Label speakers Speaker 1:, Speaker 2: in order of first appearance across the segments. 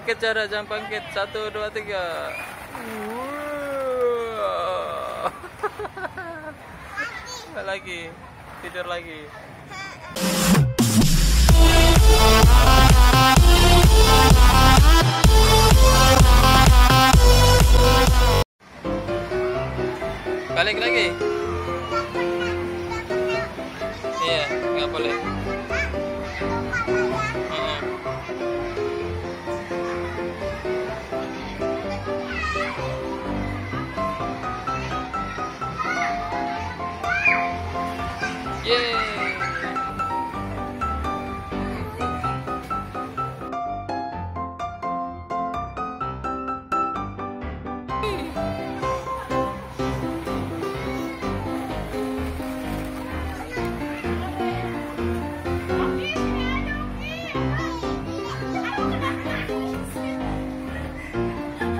Speaker 1: Bangkit Zara, jam bangkit. 1, 2, 3. Lagi, tidur lagi. Balik lagi. Iya, nggak boleh. Yeay.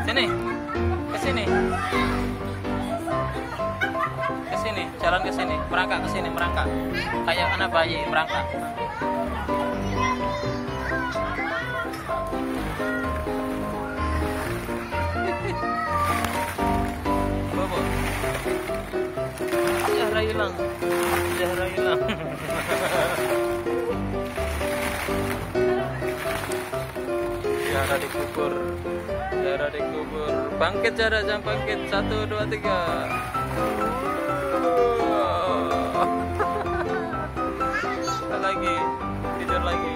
Speaker 1: Sini, kesini, kesini, jalan ke sini, merangkak ke sini, merangkak, kayak anak bayi merangkak. Bobo, Zara hilang, Zara hilang. Zara dikubur. Zara dikubur. Bangkit Zara, jam bangkit. 1, 2, 3. Lagi, tidur lagi.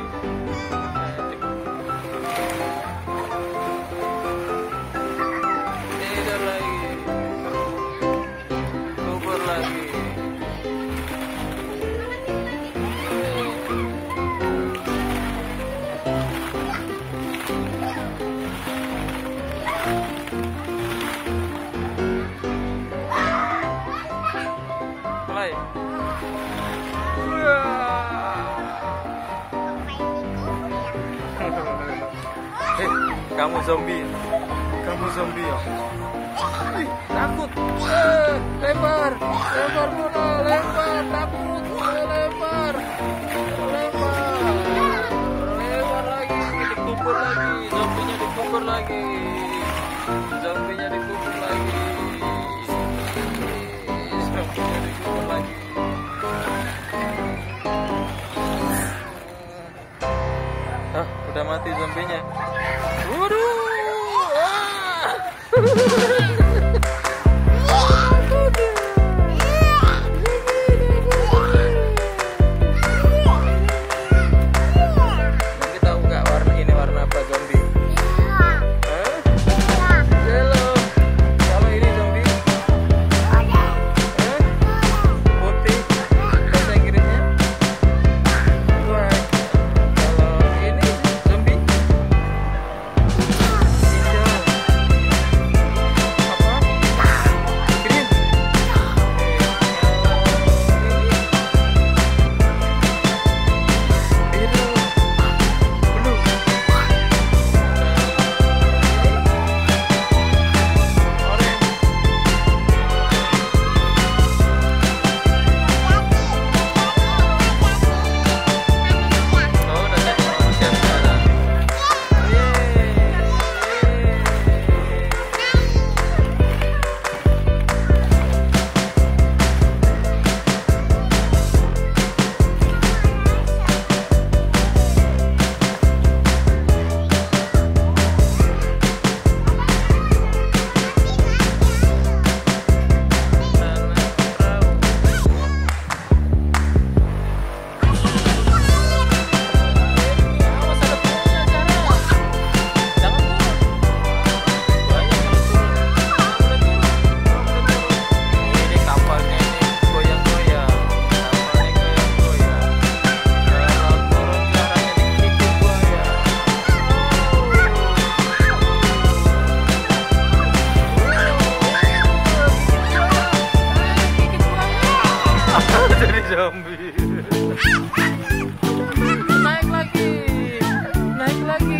Speaker 1: Tidur lagi. Kubur lagi. Mulai. Kamu zombie. Kamu zombie ya. Takut. Lempar. Lempar bola, lempar. Takut. Lempar. Lempar. Lempar lagi, dikubur lagi. Zombinya dikubur lagi. Zombinya dikubur lagi. Zombinya dikubur lagi. Ah, udah mati zombinya. Waduh. Kita tahu nggak warna ini warna apa zombie? Yellow. Kalau ini zombie? Putih. Bahasa Inggrisnya? White. Kalau ini zombie? Zombie. Naik lagi. Naik lagi.